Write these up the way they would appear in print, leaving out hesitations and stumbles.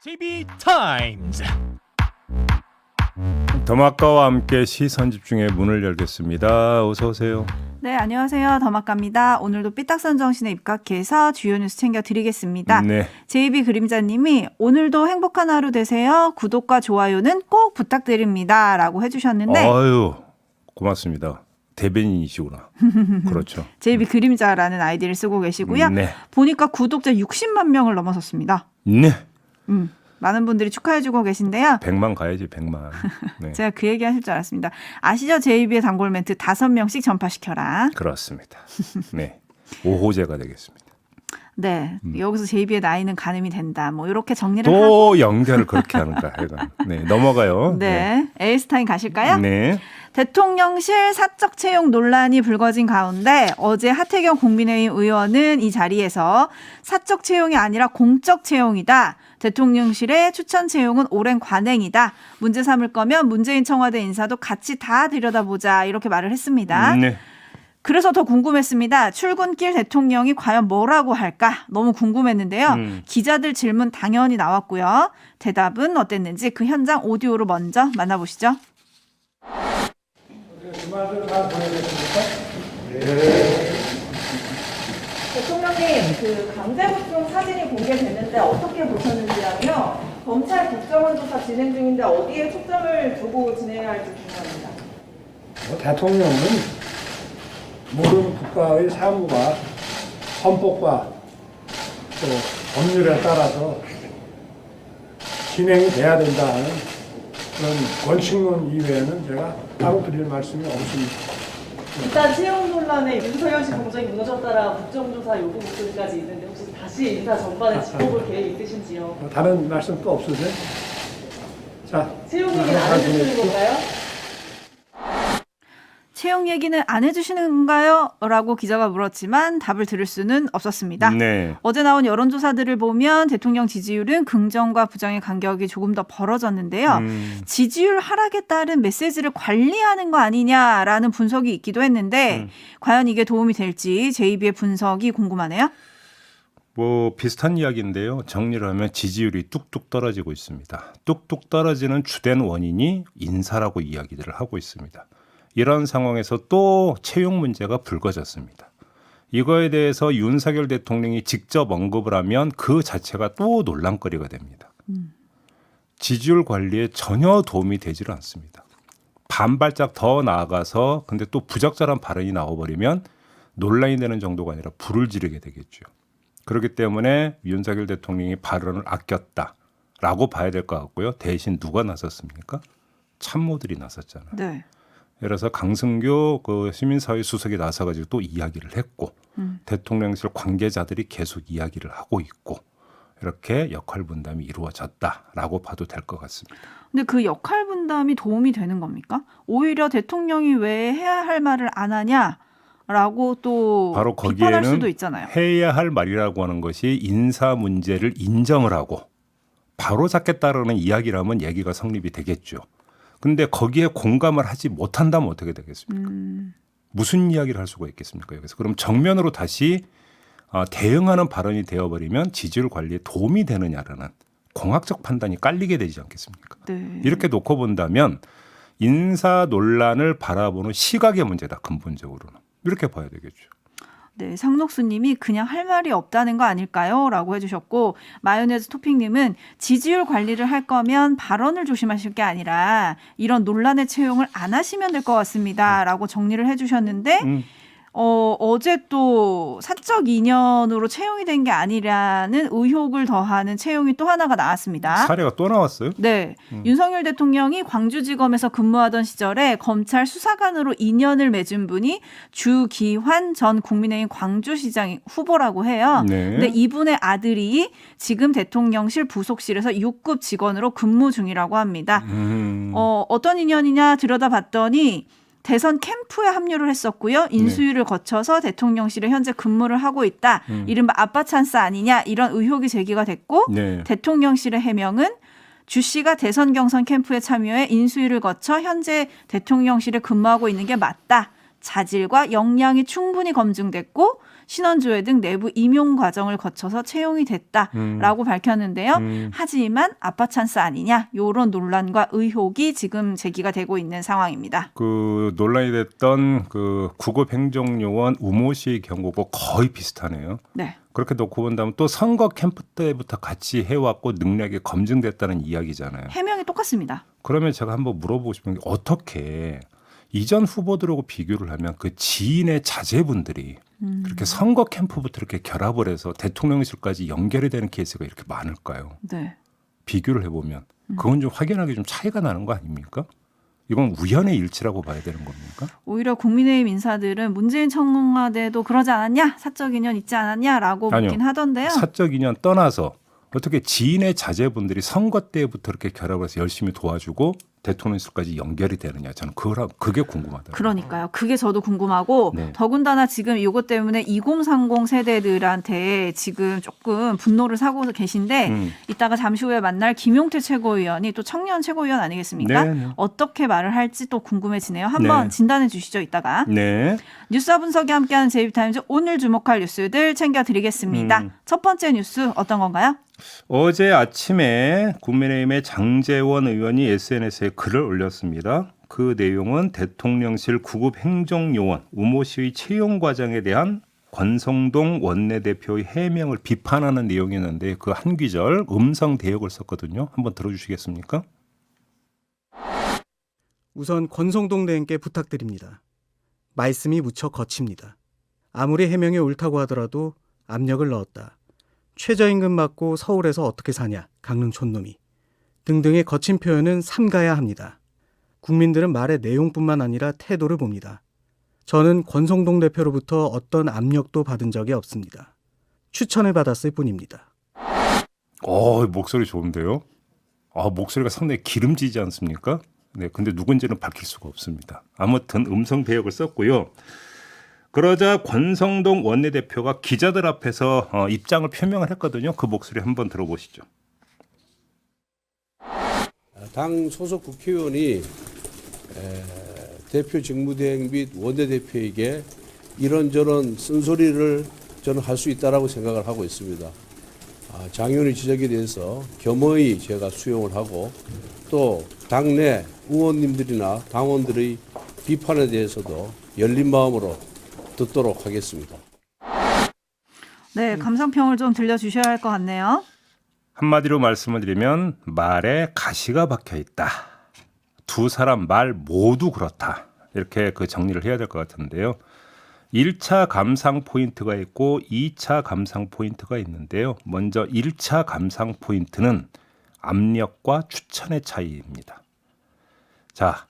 TV타임즈. 더마카와 함께 시선집중의 문을 열겠습니다. 어서 오세요. 네, 안녕하세요. 더마카입니다. 오늘도 삐딱선 정신에 입각해서 주요 뉴스 챙겨드리겠습니다. 네. JB 그림자님이 오늘도 행복한 하루 되세요. 구독과 좋아요는 꼭 부탁드립니다. 라고 해주셨는데 아유, 고맙습니다. 대변인이시구나. 그렇죠. JB 그림자라는 아이디를 쓰고 계시고요. 네. 보니까 구독자 60만 명을 넘어섰습니다. 네. 많은 분들이 축하해주고 계신데요. 100만 가야지, 100만. 네. 제가 그 얘기 하실 줄 알았습니다. 아시죠? JB의 단골 멘트 5명씩 전파시켜라. 그렇습니다. 네. 5호제가 되겠습니다. 네, 여기서 JB의 나이는 가늠이 된다. 뭐 이렇게 정리를 하고. 또 연결을 그렇게 하는가. 네. 넘어가요. 네, 에이스타임 가실까요? 네. 대통령실 사적 채용 논란이 불거진 가운데 어제 하태경 국민의힘 의원은 이 자리에서 사적 채용이 아니라 공적 채용이다. 대통령실의 추천 채용은 오랜 관행이다. 문제 삼을 거면 문재인 청와대 인사도 같이 다 들여다보자. 이렇게 말을 했습니다. 네. 그래서 더 궁금했습니다. 출근길 대통령이 과연 뭐라고 할까? 너무 궁금했는데요. 기자들 질문 당연히 나왔고요. 대답은 어땠는지 그 현장 오디오로 먼저 만나보시죠. 주말을 잘 보내셨습니까? 대통령님, 그 강제북송 사진이 공개됐는데 어떻게 보셨는지랑요. 검찰 국정원 조사 진행 중인데 어디에 초점을 두고 진행해야 할지 궁금합니다. 대통령은 모든 국가의 사무가 헌법과 또 법률에 따라서 진행이 돼야 된다는 그런 원칙론 이외에는 제가 따로 드릴 말씀이 없습니다. 일단 채용 논란에 윤석열 씨 공정이 무너졌다라 국정조사 요구 목소리까지 있는데 혹시 다시 인사 전반에 짚어볼 계획 있으신지요? 다른 말씀 또 없으세요? 자, 채용 얘기는 안 해주시는 건가요? 채용 얘기는 안 해주시는 건가요? 라고 기자가 물었지만 답을 들을 수는 없었습니다. 네. 어제 나온 여론조사들을 보면 대통령 지지율은 긍정과 부정의 간격이 조금 더 벌어졌는데요. 지지율 하락에 따른 메시지를 관리하는 거 아니냐라는 분석이 있기도 했는데 과연 이게 도움이 될지 JB의 분석이 궁금하네요. 뭐 비슷한 이야기인데요. 정리를 하면 지지율이 뚝뚝 떨어지고 있습니다. 뚝뚝 떨어지는 주된 원인이 인사라고 이야기들을 하고 있습니다. 이런 상황에서 또 채용 문제가 불거졌습니다. 이거에 대해서 윤석열 대통령이 직접 언급을 하면 그 자체가 또 논란거리가 됩니다. 지지율 관리에 전혀 도움이 되질 않습니다. 반발짝 더 나아가서 근데 또 부적절한 발언이 나와버리면 논란이 되는 정도가 아니라 불을 지르게 되겠죠. 그렇기 때문에 윤석열 대통령이 발언을 아꼈다라고 봐야 될 것 같고요. 대신 누가 나섰습니까? 참모들이 나섰잖아요. 네. 그래서 강승규 그 시민사회 수석이 나서가지고 또 이야기를 했고 대통령실 관계자들이 계속 이야기를 하고 있고 이렇게 역할 분담이 이루어졌다라고 봐도 될 것 같습니다. 근데 그 역할 분담이 도움이 되는 겁니까? 오히려 대통령이 왜 해야 할 말을 안 하냐라고 또 바로 비판할 수도 거기에는 있잖아요. 해야 할 말이라고 하는 것이 인사 문제를 인정을 하고 바로 잡겠다라는 이야기라면 얘기가 성립이 되겠죠. 근데 거기에 공감을 하지 못한다면 어떻게 되겠습니까? 무슨 이야기를 할 수가 있겠습니까? 여기서 그럼 정면으로 다시 대응하는 발언이 되어버리면 지지율 관리에 도움이 되느냐라는 공학적 판단이 깔리게 되지 않겠습니까? 네. 이렇게 놓고 본다면 인사 논란을 바라보는 시각의 문제다. 근본적으로는. 이렇게 봐야 되겠죠. 네, 상록수님이 그냥 할 말이 없다는 거 아닐까요? 라고 해주셨고 마요네즈 토핑님은 지지율 관리를 할 거면 발언을 조심하실 게 아니라 이런 논란의 채용을 안 하시면 될 것 같습니다. 라고 정리를 해주셨는데 어제 또 사적 인연으로 채용이 된 게 아니라는 의혹을 더하는 채용이 또 하나가 나왔습니다. 사례가 또 나왔어요? 네, 윤석열 대통령이 광주지검에서 근무하던 시절에 검찰 수사관으로 인연을 맺은 분이 주기환 전 국민의힘 광주시장 후보라고 해요. 네. 근데 이분의 아들이 지금 대통령실 부속실에서 6급 직원으로 근무 중이라고 합니다. 어떤 인연이냐 들여다봤더니 대선 캠프에 합류를 했었고요. 인수위를 거쳐서 대통령실에 현재 근무를 하고 있다. 이른바 아빠 찬스 아니냐 이런 의혹이 제기가 됐고 네. 대통령실의 해명은 주 씨가 대선 경선 캠프에 참여해 인수위를 거쳐 현재 대통령실에 근무하고 있는 게 맞다. 자질과 역량이 충분히 검증됐고 신원조회 등 내부 임용 과정을 거쳐서 채용이 됐다라고 밝혔는데요. 하지만 아빠 찬스 아니냐 이런 논란과 의혹이 지금 제기가 되고 있는 상황입니다. 그 논란이 됐던 그 구급행정요원 우모 씨의 경우고 거의 비슷하네요. 네. 그렇게 놓고 본다면 또 선거 캠프 때부터 같이 해왔고 능력이 검증됐다는 이야기잖아요. 해명이 똑같습니다. 그러면 제가 한번 물어보고 싶은 게 어떻게 이전 후보들하고 비교를 하면 그 지인의 자제분들이 그렇게 선거 캠프부터 이렇게 결합을 해서 대통령실까지 연결이 되는 케이스가 이렇게 많을까요? 네. 비교를 해보면 그건 좀 확연하게 좀 차이가 나는 거 아닙니까? 이건 우연의 일치라고 봐야 되는 겁니까? 오히려 국민의힘 인사들은 문재인 청와대도 그러지 않았냐? 사적 인연 있지 않았냐라고 아니요. 묻긴 하던데요. 사적 인연 떠나서 어떻게 지인의 자제분들이 선거 때부터 이렇게 결합을 해서 열심히 도와주고 대통령실까지 연결이 되느냐 저는 그게 궁금하더라고요. 그러니까요. 그게 저도 궁금하고 네. 더군다나 지금 이것 때문에 2030 세대들한테 지금 조금 분노를 사고 계신데 이따가 잠시 후에 만날 김용태 최고위원이 또 청년 최고위원 아니겠습니까? 네. 어떻게 말을 할지 또 궁금해지네요. 한번 네. 진단해 주시죠. 이따가. 네. 뉴스와 분석이 함께하는 제이비타임즈 오늘 주목할 뉴스들 챙겨드리겠습니다. 첫 번째 뉴스 어떤 건가요? 어제 아침에 국민의힘의 장제원 의원이 SNS에 글을 올렸습니다. 그 내용은 대통령실 구급행정요원 우모 씨의 채용 과정에 대한 권성동 원내대표의 해명을 비판하는 내용이었는데 그 한 귀절 음성 대역을 썼거든요. 한번 들어주시겠습니까? 우선 권성동 대행께 부탁드립니다. 말씀이 무척 거칩니다. 아무리 해명이 옳다고 하더라도 압력을 넣었다. 최저임금 받고 서울에서 어떻게 사냐, 강릉 촌놈이 등등의 거친 표현은 삼가야 합니다. 국민들은 말의 내용뿐만 아니라 태도를 봅니다. 저는 권성동 대표로부터 어떤 압력도 받은 적이 없습니다. 추천을 받았을 뿐입니다. 목소리 좋은데요? 목소리가 상당히 기름지지 않습니까? 네, 근데 누군지는 밝힐 수가 없습니다. 아무튼 음성 대역을 썼고요. 그러자 권성동 원내대표가 기자들 앞에서 입장을 표명을 했거든요. 그 목소리 한번 들어보시죠. 당 소속 국회의원이 대표 직무대행 및 원내대표에게 이런저런 쓴소리를 저는 할 수 있다라고 생각을 하고 있습니다. 장 의원의 지적에 대해서 겸허히 제가 수용을 하고 또 당내 의원님들이나 당원들의 비판에 대해서도 열린 마음으로 듣도록 하겠습니다. 네, 감상평을 좀 들려주셔야 할 것 같네요. 한마디로 말씀을 드리면 말에 가시가 박혀 있다. 두 사람 말 모두 그렇다. 이렇게 그 정리를 해야 될 것 같은데요. 1차 감상 포인트가 있고 2차 감상 포인트가 있는데요. 먼저 1차 감상 포인트는 압력과 추천의 차이입니다. 자,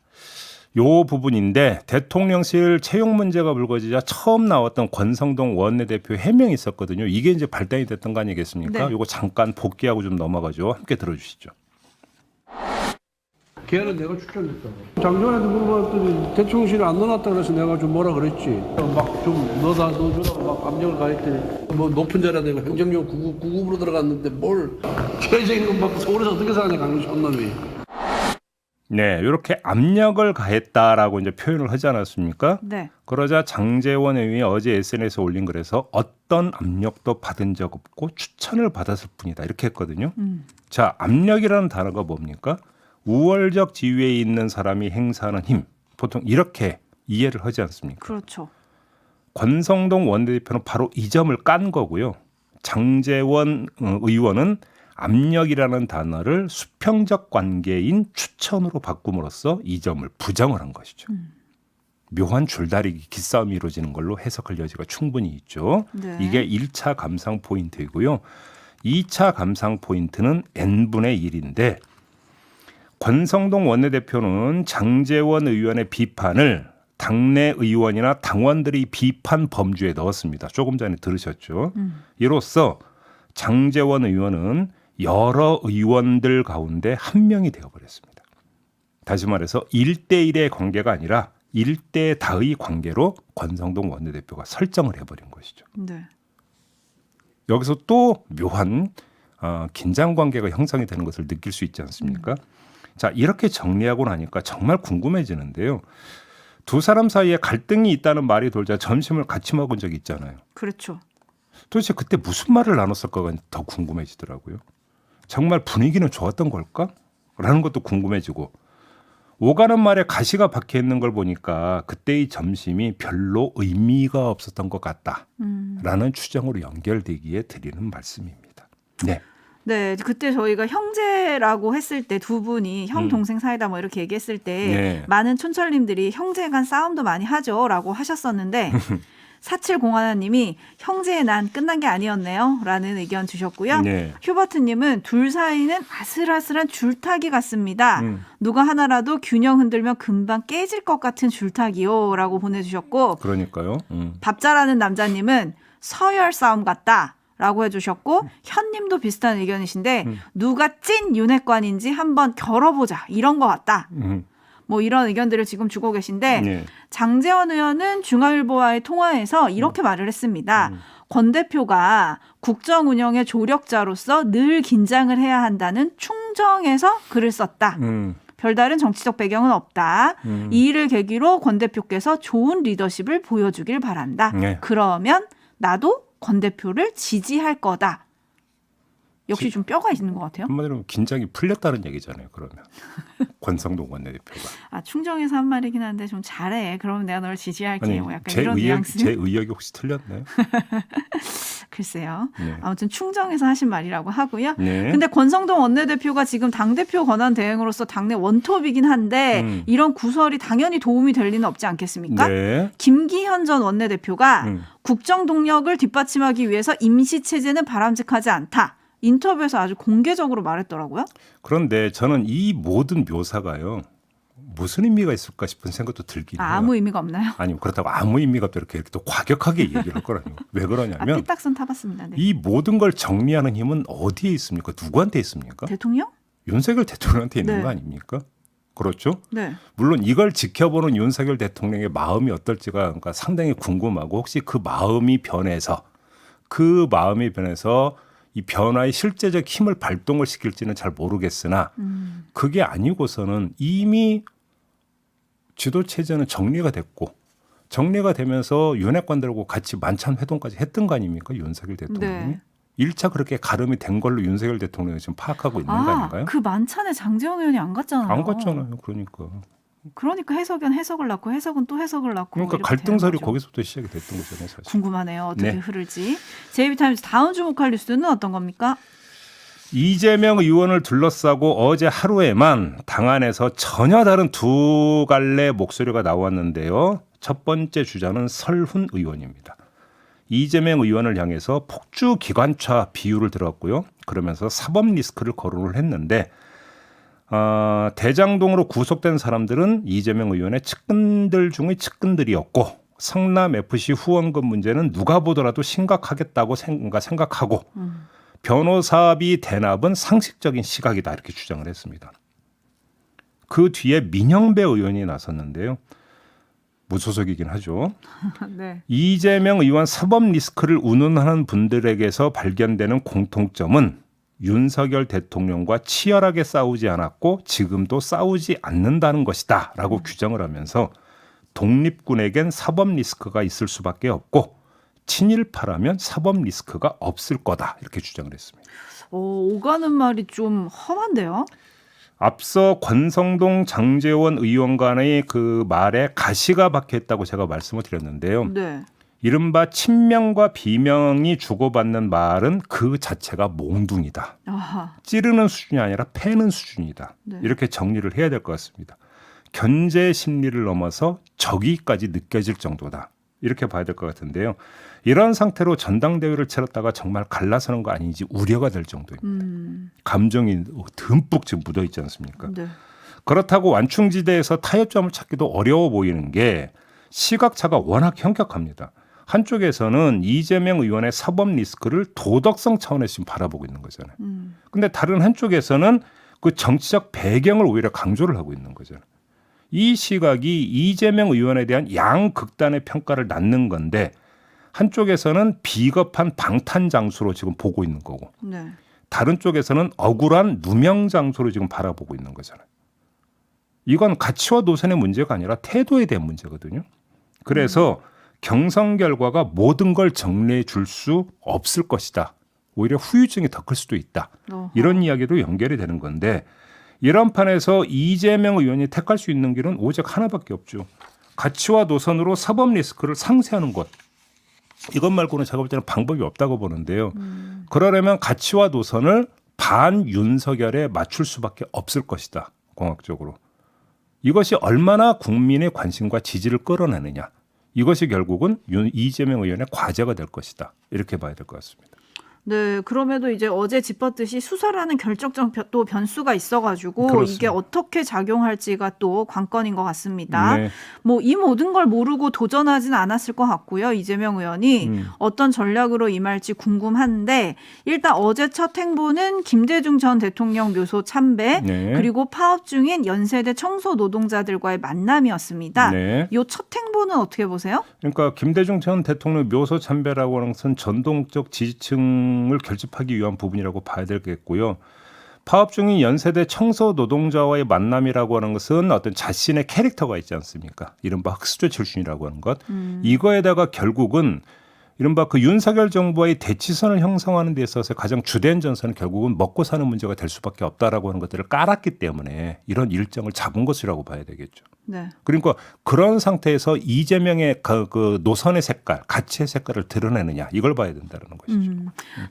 요 부분인데 대통령실 채용 문제가 불거지자 처음 나왔던 권성동 원내대표 해명이 있었거든요. 이게 이제 발단이 됐던 거 아니겠습니까? 네. 요거 잠깐 복귀하고 좀 넘어가죠. 함께 들어주시죠. 걔는 내가 추천했다고. 장관한테 물어봤더니 대통령실에 안 넣어놨다 그래서 내가 좀 뭐라 그랬지. 막 좀 넣어주라고 막 압력을 가했더니 뭐 높은 자리에 내가 행정용 9급으로 들어갔는데 뭘 최저임금 받고 서울에서 어떻게 사냐 강릉 촌놈이. 네, 이렇게 압력을 가했다라고 이제 표현을 하지 않았습니까? 네. 그러자 장제원 의원이 어제 SNS에 올린 글에서 어떤 압력도 받은 적 없고 추천을 받았을 뿐이다 이렇게 했거든요. 자, 압력이라는 단어가 뭡니까? 우월적 지위에 있는 사람이 행사하는 힘. 보통 이렇게 이해를 하지 않습니까? 그렇죠. 권성동 원내대표는 바로 이 점을 깐 거고요. 장제원 의원은 압력이라는 단어를 수평적 관계인 추천으로 바꿈으로써 이 점을 부정을 한 것이죠. 묘한 줄다리기 기싸움이 이루어지는 걸로 해석할 여지가 충분히 있죠. 네. 이게 1차 감상 포인트이고요. 2차 감상 포인트는 n분의 1인데 권성동 원내대표는 장제원 의원의 비판을 당내 의원이나 당원들이 비판 범주에 넣었습니다. 조금 전에 들으셨죠. 이로써 장제원 의원은 여러 의원들 가운데 한 명이 되어버렸습니다. 다시 말해서 1대1의 관계가 아니라 1대 다의 관계로 권성동 원내대표가 설정을 해버린 것이죠. 네. 여기서 또 묘한 긴장관계가 형성이 되는 것을 느낄 수 있지 않습니까? 자, 이렇게 정리하고 나니까 정말 궁금해지는데요. 두 사람 사이에 갈등이 있다는 말이 돌자 점심을 같이 먹은 적이 있잖아요. 그렇죠. 도대체 그때 무슨 말을 나눴을까가 더 궁금해지더라고요. 정말 분위기는 좋았던 걸까? 라는 것도 궁금해지고 오가는 말에 가시가 박혀 있는 걸 보니까 그때의 점심이 별로 의미가 없었던 것 같다라는 추정으로 연결되기에 드리는 말씀입니다. 네. 네, 그때 저희가 형제라고 했을 때 두 분이 형 동생 사이다 뭐 이렇게 얘기했을 때 네. 많은 촌철님들이 형제 간 싸움도 많이 하죠라고 하셨었는데 4701님이 형제의 난 끝난 게 아니었네요 라는 의견 주셨고요. 네. 휴버트님은 둘 사이는 아슬아슬한 줄타기 같습니다. 누가 하나라도 균형 흔들면 금방 깨질 것 같은 줄타기요 라고 보내주셨고 그러니까요. 밥 잘하는 남자님은 서열 싸움 같다 라고 해주셨고 현님도 비슷한 의견이신데 누가 찐 윤핵관인지 한번 겨뤄보자 이런 것 같다. 뭐 이런 의견들을 지금 주고 계신데 네. 장제원 의원은 중앙일보와의 통화에서 이렇게 말을 했습니다. 권 대표가 국정 운영의 조력자로서 늘 긴장을 해야 한다는 충정에서 글을 썼다. 별다른 정치적 배경은 없다. 이 일을 계기로 권 대표께서 좋은 리더십을 보여주길 바란다. 네. 그러면 나도 권 대표를 지지할 거다. 역시 좀 뼈가 있는 것 같아요. 한마디로 긴장이 풀렸다는 얘기잖아요. 그러면 권성동 원내대표가. 아, 충정에서 한 말이긴 한데 좀 잘해. 그러면 내가 너를 지지할게. 아니, 뭐 약간 이런 뉘앙스. 제 의역이 혹시 틀렸나요? 글쎄요. 네. 아무튼 충정에서 하신 말이라고 하고요. 네. 근데 권성동 원내대표가 지금 당대표 권한 대행으로서 당내 원톱이긴 한데 이런 구설이 당연히 도움이 될 리는 없지 않겠습니까? 네. 김기현 전 원내대표가 국정 동력을 뒷받침하기 위해서 임시체제는 바람직하지 않다. 인터뷰에서 아주 공개적으로 말했더라고요. 그런데 저는 이 모든 묘사가요. 무슨 의미가 있을까 싶은 생각도 들긴 해요. 아무 의미가 없나요? 아니 그렇다고 아무 의미가 없다 이렇게 또 과격하게 얘기를 할 거라니요. 왜 그러냐면 삐딱선 타봤습니다. 네. 이 모든 걸 정리하는 힘은 어디에 있습니까? 누구한테 있습니까? 대통령? 윤석열 대통령한테 있는 네. 거 아닙니까? 그렇죠? 네. 물론 이걸 지켜보는 윤석열 대통령의 마음이 어떨지가 그러니까 상당히 궁금하고 혹시 그 마음이 변해서 이 변화의 실제적 힘을 발동을 시킬지는 잘 모르겠으나 그게 아니고서는 이미 지도체제는 정리가 됐고 정리가 되면서 윤핵관들하고 같이 만찬 회동까지 했던 거 아닙니까? 윤석열 대통령이. 네. 1차 그렇게 가름이 된 걸로 윤석열 대통령이 지금 파악하고 있는 거 아닌가요? 그 만찬에 장제원 의원이 안 갔잖아요. 안 갔잖아요. 그러니까 해석은 해석을 낳고 해석은 또 해석을 낳고 그러니까 이렇게 갈등설이 되는 거죠. 거기서부터 시작이 됐던 거잖아요. 사실. 궁금하네요. 어떻게 네. 흐를지. 제이비타임즈 다음 주목할 뉴스는 어떤 겁니까? 이재명 의원을 둘러싸고 어제 하루에만 당 안에서 전혀 다른 두 갈래 목소리가 나왔는데요. 첫 번째 주자는 설훈 의원입니다. 이재명 의원을 향해서 폭주 기관차 비유를 들었고요. 그러면서 사법 리스크를 거론을 했는데 대장동으로 구속된 사람들은 이재명 의원의 측근들 중의 측근들이었고 성남FC 후원금 문제는 누가 보더라도 심각하겠다고 생각하고 변호사비 대납은 상식적인 시각이다 이렇게 주장을 했습니다. 그 뒤에 민영배 의원이 나섰는데요. 무소속이긴 하죠. 네. 이재명 의원 사법 리스크를 운운하는 분들에게서 발견되는 공통점은 윤석열 대통령과 치열하게 싸우지 않았고 지금도 싸우지 않는다는 것이다 라고 규정을 하면서 독립군에겐 사법 리스크가 있을 수밖에 없고 친일파라면 사법 리스크가 없을 거다 이렇게 주장을 했습니다. 오가는 말이 좀 험한데요. 앞서 권성동 장제원 의원 간의 그 말에 가시가 박혀 있다고 제가 말씀을 드렸는데요. 네. 이른바 친명과 비명이 주고받는 말은 그 자체가 몽둥이다. 아하. 찌르는 수준이 아니라 패는 수준이다. 네. 이렇게 정리를 해야 될 것 같습니다. 견제 심리를 넘어서 적의까지 느껴질 정도다. 이렇게 봐야 될 것 같은데요. 이런 상태로 전당대회를 치렀다가 정말 갈라서는 거 아닌지 우려가 될 정도입니다. 감정이 듬뿍 지금 묻어 있지 않습니까? 네. 그렇다고 완충지대에서 타협점을 찾기도 어려워 보이는 게 시각차가 워낙 현격합니다. 한쪽에서는 이재명 의원의 사법 리스크를 도덕성 차원에서 지금 바라보고 있는 거잖아요. 근데 다른 한쪽에서는 그 정치적 배경을 오히려 강조를 하고 있는 거잖아요. 이 시각이 이재명 의원에 대한 양극단의 평가를 낳는 건데 한쪽에서는 비겁한 방탄 장수로 지금 보고 있는 거고 네. 다른 쪽에서는 억울한 누명 장수로 지금 바라보고 있는 거잖아요. 이건 가치와 노선의 문제가 아니라 태도에 대한 문제거든요. 그래서 경선 결과가 모든 걸 정리해 줄 수 없을 것이다. 오히려 후유증이 더 클 수도 있다. 이런 이야기도 연결이 되는 건데 이런 판에서 이재명 의원이 택할 수 있는 길은 오직 하나밖에 없죠. 가치와 노선으로 사법 리스크를 상쇄하는 것. 이것 말고는 제가 볼 때는 방법이 없다고 보는데요. 그러려면 가치와 노선을 반 윤석열에 맞출 수밖에 없을 것이다. 공학적으로. 이것이 얼마나 국민의 관심과 지지를 끌어내느냐. 이것이 결국은 이재명 의원의 과제가 될 것이다. 이렇게 봐야 될 것 같습니다. 네, 그럼에도 이제 어제 짚었듯이 수사라는 결정적 또 변수가 있어가지고 그렇습니다. 이게 어떻게 작용할지가 또 관건인 것 같습니다. 네. 뭐 이 모든 걸 모르고 도전하진 않았을 것 같고요. 이재명 의원이 어떤 전략으로 임할지 궁금한데 일단 어제 첫 행보는 김대중 전 대통령 묘소 참배 네. 그리고 파업 중인 연세대 청소 노동자들과의 만남이었습니다. 네. 이 첫 행보는 어떻게 보세요? 그러니까 김대중 전 대통령 묘소 참배라고 하는 것은 전통적 지지층을 결집하기 위한 부분이라고 봐야 되겠고요. 파업 중인 연세대 청소 노동자와의 만남이라고 하는 것은 어떤 자신의 캐릭터가 있지 않습니까? 이른바 흑수저 출신이라고 하는 것. 이거에다가 결국은 이른바 그 윤석열 정부와의 대치선을 형성하는 데 있어서 가장 주된 전선은 결국은 먹고 사는 문제가 될 수밖에 없다라고 하는 것들을 깔았기 때문에 이런 일정을 잡은 것이라고 봐야 되겠죠. 네. 그러니까 그런 상태에서 이재명의 그 노선의 색깔, 가치의 색깔을 드러내느냐 이걸 봐야 된다는 것이죠.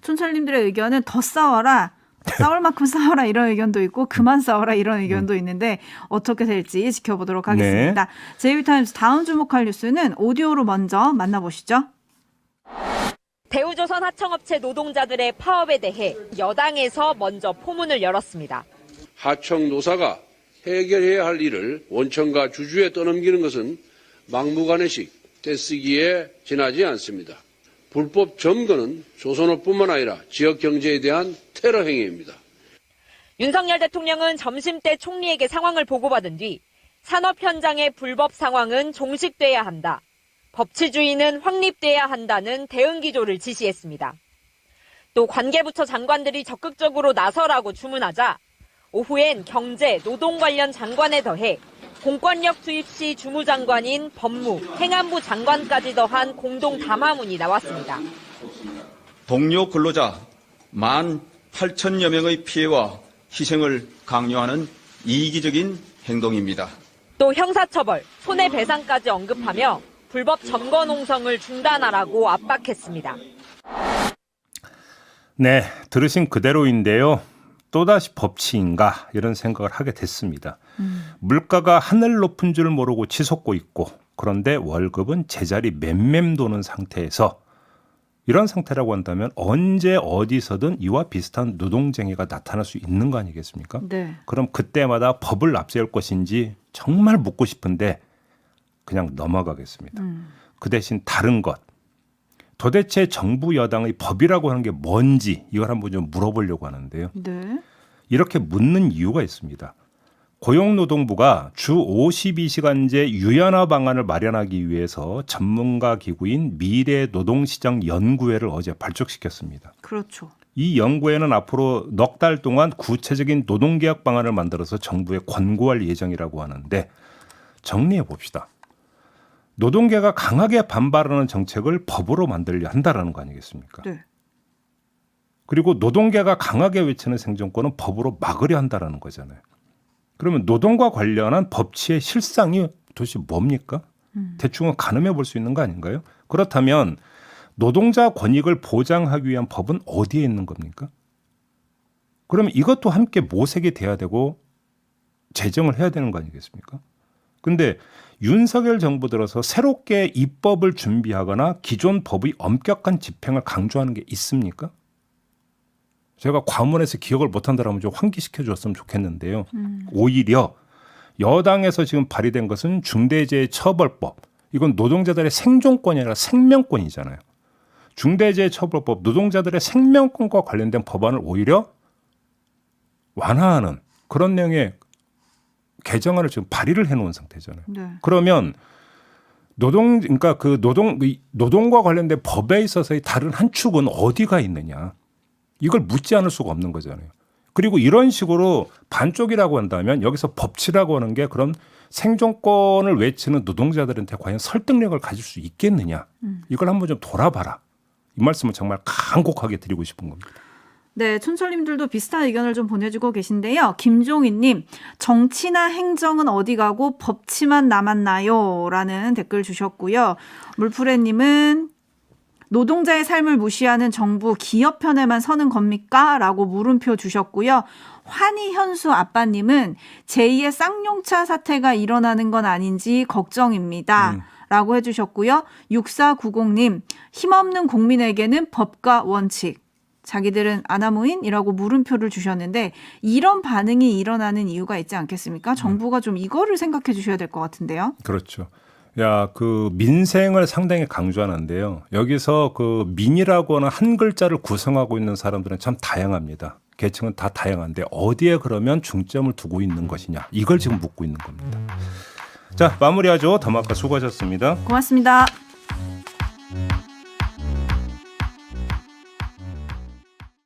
촌철님들의 의견은 더 싸워라. 싸울 만큼 싸워라 이런 의견도 있고 그만 싸워라 이런 의견도 있는데 어떻게 될지 지켜보도록 하겠습니다. 제이비타임스 다음 주목할 뉴스는 오디오로 먼저 만나보시죠. 대우조선 하청업체 노동자들의 파업에 대해 여당에서 먼저 포문을 열었습니다. 하청 노사가 해결해야 할 일을 원청과 주주에 떠넘기는 것은 막무가내식 떼쓰기에 지나지 않습니다. 불법 점거는 조선업뿐만 아니라 지역 경제에 대한 테러 행위입니다. 윤석열 대통령은 점심때 총리에게 상황을 보고받은 뒤 산업 현장의 불법 상황은 종식돼야 한다. 법치주의는 확립돼야 한다는 대응 기조를 지시했습니다. 또 관계부처 장관들이 적극적으로 나서라고 주문하자 오후엔 경제, 노동 관련 장관에 더해 공권력 투입 시 주무장관인 법무, 행안부 장관까지 더한 공동 담화문이 나왔습니다. 동료 근로자 18,000여 명의 피해와 희생을 강요하는 이기적인 행동입니다. 또 형사처벌, 손해배상까지 언급하며 불법 점거 농성을 중단하라고 압박했습니다. 네, 들으신 그대로인데요. 또다시 법치인가 이런 생각을 하게 됐습니다. 물가가 하늘 높은 줄 모르고 치솟고 있고 그런데 월급은 제자리 맴맴 도는 상태에서 이런 상태라고 한다면 언제 어디서든 이와 비슷한 노동쟁이가 나타날 수 있는 거 아니겠습니까? 네. 그럼 그때마다 법을 앞세울 것인지 정말 묻고 싶은데 그냥 넘어가겠습니다. 그 대신 다른 것. 도대체 정부 여당의 법이라고 하는 게 뭔지 이걸 한번 좀 물어보려고 하는데요. 네. 이렇게 묻는 이유가 있습니다. 고용노동부가 주 52시간제 유연화 방안을 마련하기 위해서 전문가 기구인 미래노동시장 연구회를 어제 발족시켰습니다. 그렇죠. 이 연구회는 앞으로 넉 달 동안 구체적인 노동계약 방안을 만들어서 정부에 권고할 예정이라고 하는데 정리해 봅시다. 노동계가 강하게 반발하는 정책을 법으로 만들려 한다라는 거 아니겠습니까? 네. 그리고 노동계가 강하게 외치는 생존권은 법으로 막으려 한다라는 거잖아요. 그러면 노동과 관련한 법치의 실상이 도대체 뭡니까? 대충은 가늠해 볼 수 있는 거 아닌가요? 그렇다면 노동자 권익을 보장하기 위한 법은 어디에 있는 겁니까? 그러면 이것도 함께 모색이 돼야 되고 제정을 해야 되는 거 아니겠습니까? 근데 윤석열 정부 들어서 새롭게 입법을 준비하거나 기존 법의 엄격한 집행을 강조하는 게 있습니까? 제가 과문해서 기억을 못한다면 좀 환기시켜 줬으면 좋겠는데요. 오히려 여당에서 지금 발의된 것은 중대재해처벌법. 이건 노동자들의 생존권이 아니라 생명권이잖아요. 중대재해처벌법, 노동자들의 생명권과 관련된 법안을 오히려 완화하는 그런 내용의 개정안을 지금 발의를 해놓은 상태잖아요. 네. 그러면 그러니까 그 노동과 관련된 법에 있어서의 다른 한 축은 어디가 있느냐? 이걸 묻지 않을 수가 없는 거잖아요. 그리고 이런 식으로 반쪽이라고 한다면 여기서 법치라고 하는 게 그럼 생존권을 외치는 노동자들한테 과연 설득력을 가질 수 있겠느냐. 이걸 한번 좀 돌아봐라. 이 말씀을 정말 간곡하게 드리고 싶은 겁니다. 네, 촌철님들도 비슷한 의견을 좀 보내주고 계신데요. 김종희님, 정치나 행정은 어디 가고 법치만 남았나요? 라는 댓글 주셨고요. 물프레님은 노동자의 삶을 무시하는 정부 기업 편에만 서는 겁니까? 라고 물음표 주셨고요. 환희현수 아빠님은 제2의 쌍용차 사태가 일어나는 건 아닌지 걱정입니다. 라고 해주셨고요. 6490님, 힘없는 국민에게는 법과 원칙. 자기들은 아나무인이라고 물음표를 주셨는데 이런 반응이 일어나는 이유가 있지 않겠습니까? 정부가 좀 이거를 생각해 주셔야 될 것 같은데요. 그렇죠. 그 민생을 상당히 강조하는데요. 여기서 그 민이라고 하는 한 글자를 구성하고 있는 사람들은 참 다양합니다. 계층은 다 다양한데 어디에 그러면 중점을 두고 있는 것이냐. 이걸 지금 묻고 있는 겁니다. 자, 마무리하죠. 더마카 수고하셨습니다. 고맙습니다.